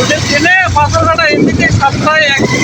ওদের দিনে ফসল কাটা এমনিতে সপ্তাহে একদিন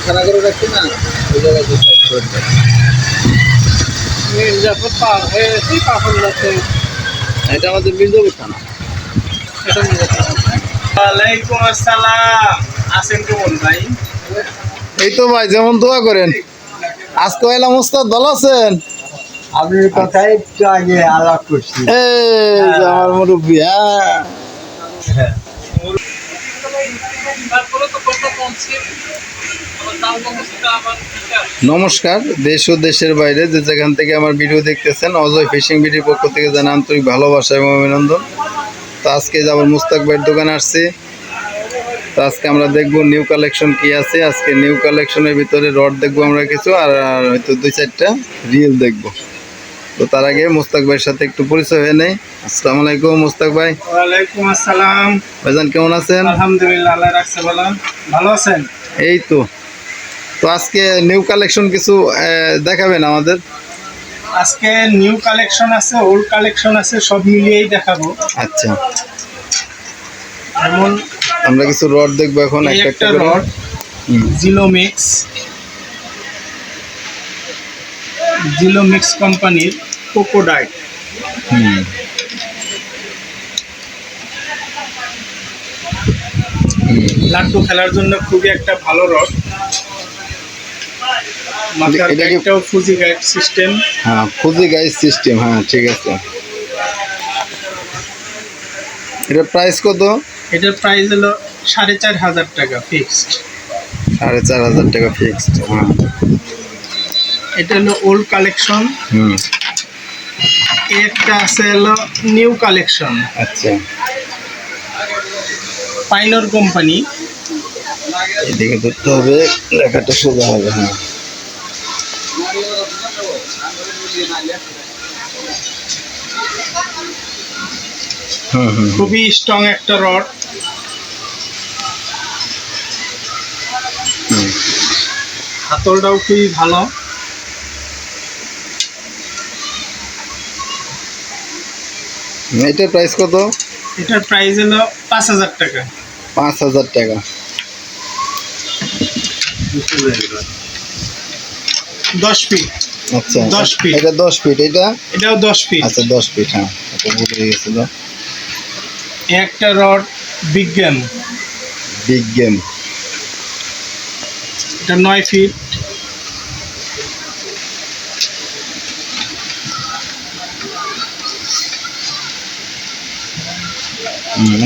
খারাপ করে রাখছি না ওই জায়গায় মির্জাপুর পার হয়েছি পাথর যাচ্ছে। এটা আমাদের মির্জাপুর থানা। ওয়ালাইকুম আসসালাম, আছেন কেমন ভাই? এই তো ভাই যেমন দোয়া করেন। আজ তো এলাম ওস্তাদ, ভালো আছেন? আপনার কথাই একটু আগে আলাপ করছি। এই যে আমার মুরব্বী। হ্যাঁ নমস্কার, দেশ ও দেশের বাইরে যে যেখান থেকে আমার ভিডিও দেখতেছেন, অজয় ফিশিং ভিডিওর পক্ষ থেকে জানাই আন্তরিক ভালোবাসা এবং অভিনন্দন। তো আজকে যাবার মুস্তাক ভাইয়ের দোকানে আসছি। তো আজকে আমরা দেখবো নিউ কালেকশন কি আছে। আজকে নিউ কালেকশনের ভিতরে রড দেখবো আমরা কিছু, আর হয়তো 2-4টা রিল দেখবো। তো তার আগে মুস্তাক ভাইয়ের সাথে একটু পরিচয় হয়ে নেই। আসসালামু আলাইকুম মুস্তাক ভাই। ওয়ালাইকুম আসসালাম ভাইজান, কেমন আছেন? আলহামদুলিল্লাহ, আল্লাহ রাখছে ভালো। ভালো আছেন? এই তো। তো আজকে নিউ কালেকশন কিছু দেখাবেন আমাদের? আজকে নিউ কালেকশন আছে, ওল্ড কালেকশন আছে, সব মিলিয়েই দেখাবো। আচ্ছা, যেমন আমরা কিছু রড দেখবো এখন একটা রড জিলো মিক্স কোম্পানির পোকোডাইট। লাড্ডু খেলার জন্য খুবই একটা ভালো রড। মাথার গাইডটাও ফুজি গাইড সিস্টেম। হ্যাঁ, ফুজি গাইড সিস্টেম। হ্যাঁ, ঠিক আছে। এটার প্রাইস কত? এটার প্রাইস হলো 4,500 টাকা ফিক্সড। 4,500 টাকা ফিক্সড। হ্যাঁ, এটা হলো ওল্ড কালেকশন। একটা আছে হলো নিউ কালেকশন। আচ্ছা, পাইনর কোম্পানি। এদিকে ধরতে হবে, লেখাটা সোজা হবে। হ্যাঁ, খুবই স্ট্রং একটা রড। হাতলটাও খুবই ভালো। এটার প্রাইস কত? এটার প্রাইস হলো 5,000 টাকা। 5,000 টাকা। 10 ফিট। আচ্ছা, 10 ফিট। এটা 10 ফিট। এটাও 10 ফিট। আচ্ছা, 10 ফিট। হ্যাঁ, এটা ভুলে গেছিল। একটা রড বিগ গেম। এটা 9 ফিট।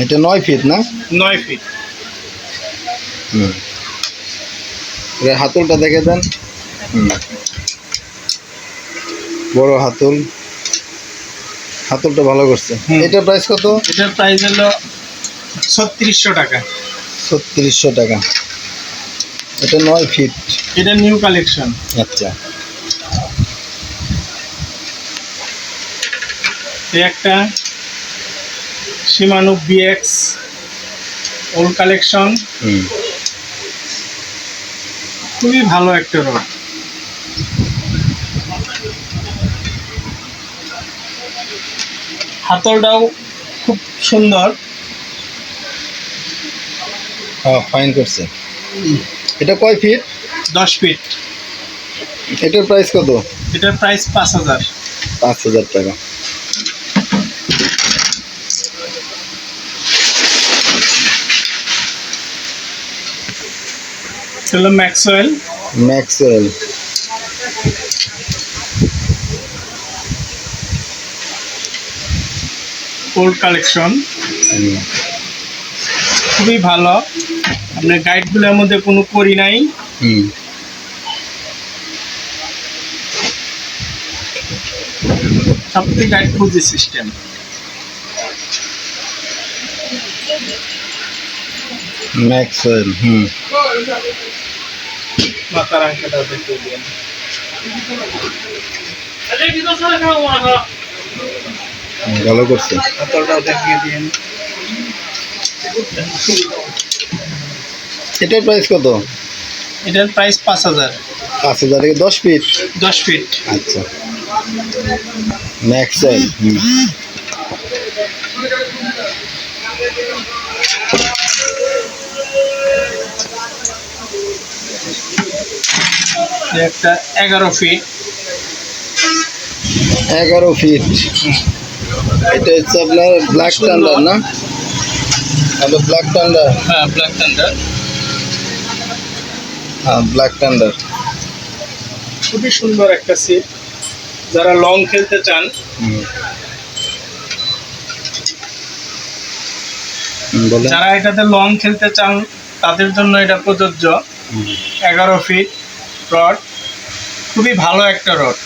এটা 9 ফিট না? 9 ফিট। এর হাতলটা দেখে দেন। বড় হাতলটা ভালো করছে। এটার প্রাইস কত? এটার প্রাইস হলো 3600 টাকা। 3600 টাকা। এটা 9 ফিট। এটা নিউ কালেকশন। আচ্ছা, একটা শিমানো বিএক্স ওল্ড কালেকশন। খুবই ভালো একটা রড। হাতলটাও খুব সুন্দর। হ্যাঁ, ফাইন করছে। এটা কয় ফিট? 10 ফিট। এটার প্রাইস কত? এটার প্রাইস 5,000। 5,000 টাকা। হলো ম্যাক্সওয়েল। Old collection. খুবই ভালো। আপনার গাইডগুলোর মধ্যে কোনো করি নাই। হুম, সবথেকে গাইড খুঁজি সিস্টেম। Max oil. হুম, মাথার আংটাটা দেখে দিন। ভালো করছে। হাতলটাও দেখিয়ে দিন। এটার প্রাইস কত? এটার প্রাইস 5000। 5000 থেকে 10 ফিট। 10 ফিট। আচ্ছা, ম্যাক্স অয়েল। হুম, একটা 11 ফিট। 11 ফিট। এটা হচ্ছে আপনার ব্ল্যাক টান্ডার না? Hello, black thunder. হ্যাঁ, ব্ল্যাক থান্ডার। হ্যাঁ, ব্ল্যাক টান্ডার। খুবই সুন্দর একটা সিট। যারা লং খেলতে চান, হুম, বলেন। যারা এটাতে লং খেলতে চান তাদের জন্য এটা প্রযোজ্য। 11 ফিট রড, খুবই ভালো একটা রড।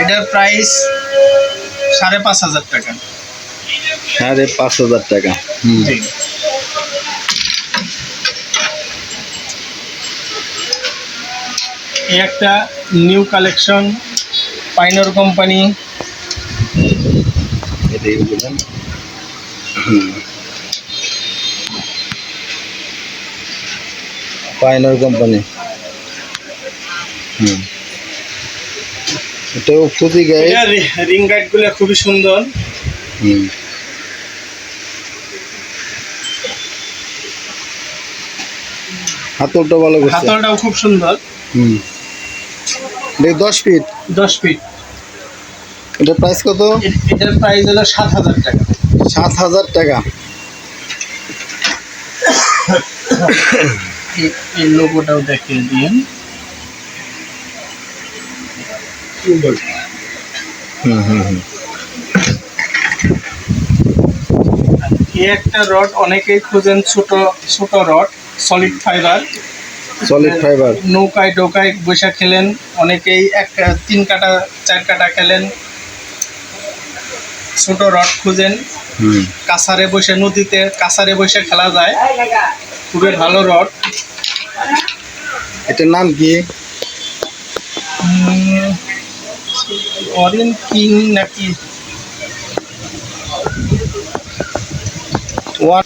এটার প্রাইস 5500 টাকা। 5500 টাকা। হুম, জি। এই একটা নিউ কালেকশন, পাইনর কোম্পানি। এটাই বলেন। হুম, পাইনর কোম্পানি। হুম, এটাও ফুজি গাইড। এটা রিং গাইড গুলো খুবই সুন্দর। হুম, হাতলটা ভালো করছে। হাতলটাও খুব সুন্দর। হুম, এটা 10 ফিট। 10 ফিট। এটার প্রাইস কত? এটার প্রাইস হলো 7000 টাকা। 7000 টাকা। এই লোগোটাও দেখিয়ে দিন। হুম হুম হুম। এই একটা রড অনেকেই খুঁজেন, ছোট ছোট rod, solid fibre. Solid fibre. নৌকায় ডোকায় বসে খেলেন, অনেকেই 3 কাটা 4 কাটা খেলেন। ছোট রড খুঁজেন, হুম, কাছারে বসে, নদীতে কাছারে বসে খেলা যায়। খুবই ভালো রড। এটার নাম কি? অরেঞ্জ কিং নাকি ওয়ান।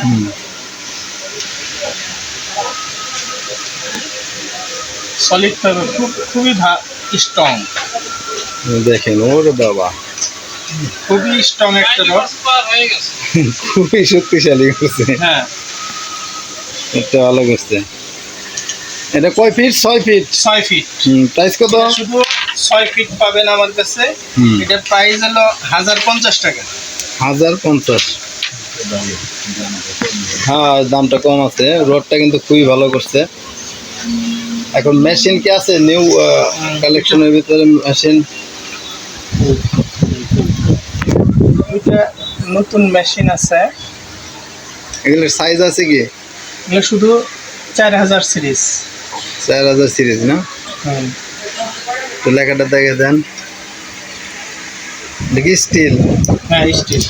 হুম, সলিড ফাইবার, খুবই স্ট্রং। দেখেন ওরে বাবা, খুবই স্ট্রং একটা রড। খুবই শক্তিশালী করছে। হ্যাঁ, এটা ভালো করছে। এটা কয় ফিট? 6 ফিট। 6 ফিট। প্রাইস কত? এটা শুধু 6 ফিট পাবেন আমার কাছে। হুম, এটার প্রাইস হলো 1050 টাকা। 1050। হ্যাঁ, দামটা কম আছে। রডটা কিন্তু খুবই ভালো করছে। এখন মেশিন কি আছে নিউ কালেকশনের ভিতরে? মেশিন এটা নতুন মেশিন আছে। এগুলোর সাইজ আছে কি? এগুলো শুধু 4000 সিরিজ। 4000 সিরিজ না? তো লেখাটা দেখে দেন। দেখি স্টিল। হ্যাঁ, স্টিল।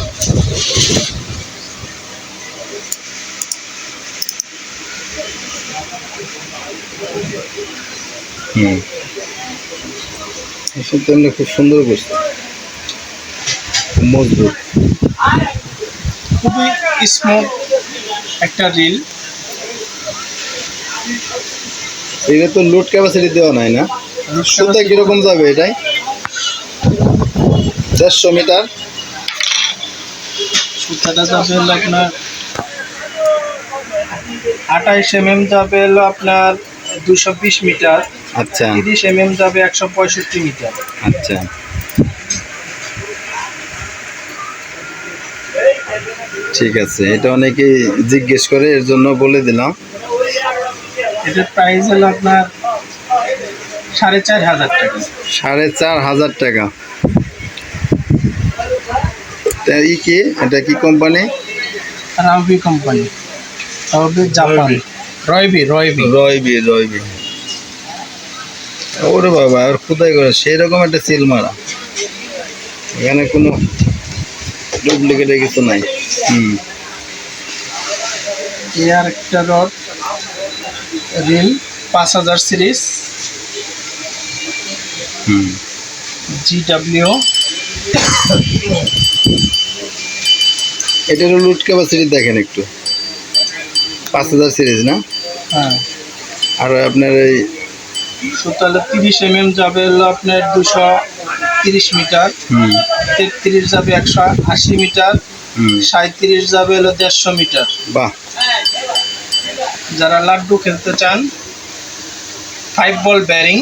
হুম, মেশিনটা এমনি খুব সুন্দর করছে, খুব মজবুত। খুবই স্মুথ একটা রিল। এটা তো লোড ক্যাপাসিটি দেওয়া নাই না? সুতা কিরকম যাবে এটাই? 150 মিটার। সুতাটা যাবে হলো আপনার 28 যাবে হলো আপনার 220 মিটার। আচ্ছা 30 যাবে 165 মিটার। আচ্ছা, ঠিক আছে। এটা অনেকেই জিজ্ঞেস করে, এর জন্য বলে দিলাম। এটার প্রাইস হলো আপনার 4500 টাকা। 4500 টাকা। তা ই কি, এটা কি company? Ryobi company, Ryobi Japan, Ryobi Ryobi. Ryobi. ওরে বাবা, আর খোদাই করে সেই রকম একটা সিল মারা, এখানে কোনো ডুপ্লিকেট কিছু নাই। এর একটা রড রিল 5000 সিরিজ GW। এটারও লুট ক্যাপাসিটি দেখেন একটু, 5000 সিরিজ না? হ্যাঁ, আর আপনার এই টোটাল 30 mm যাবে হলো আপনার 230 মিটার, 33 যাবে 180 মিটার, 37 যাবে হলো 150 মিটার। বাহ, যারা লাড্ডু খেলতে চান 5 বল ব্যারিং।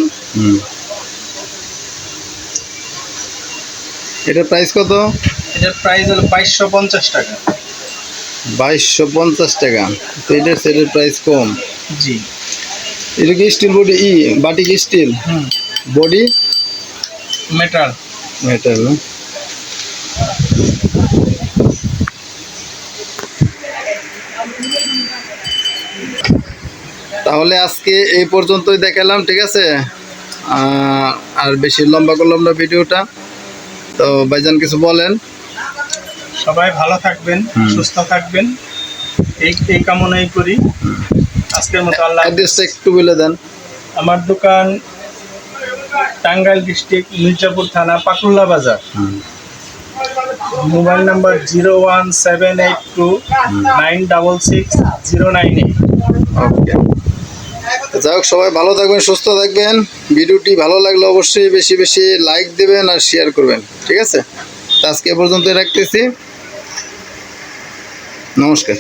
এটার প্রাইস কত? এটার প্রাইস হলো 2250 টাকা। 2250 টাকা। তো এটার সেটের প্রাইস কম। জি। এটা কি স্টিল বডি? বাটি কি স্টিল? Body metal. মেটাল। তাহলে আজকে এই পর্যন্তই দেখালাম, ঠিক আছে? আর বেশি লম্বা করলাম না ভিডিওটা। তো ভাইজান কিছু বলেন। সবাই ভালো থাকবেন, সুস্থ থাকবেন, এই কামনাই করি। আজকের মতো আল্লাহ। অ্যাড্রেসটা একটু বলে দেন। আমার দোকান টাঙ্গাইল ডিস্ট্রিক্ট, মির্জাপুর থানা, পাকুল্লা বাজার। Mobile number 01782966098। ওকে, যাই হোক, সবাই ভালো থাকবেন, সুস্থ থাকবেন। ভিডিওটি ভালো লাগলে অবশ্যই বেশি বেশি লাইক দেবেন আর শেয়ার করবেন, ঠিক আছে? তো আজকে এ পর্যন্তই রাখতেছি। নমস্কার।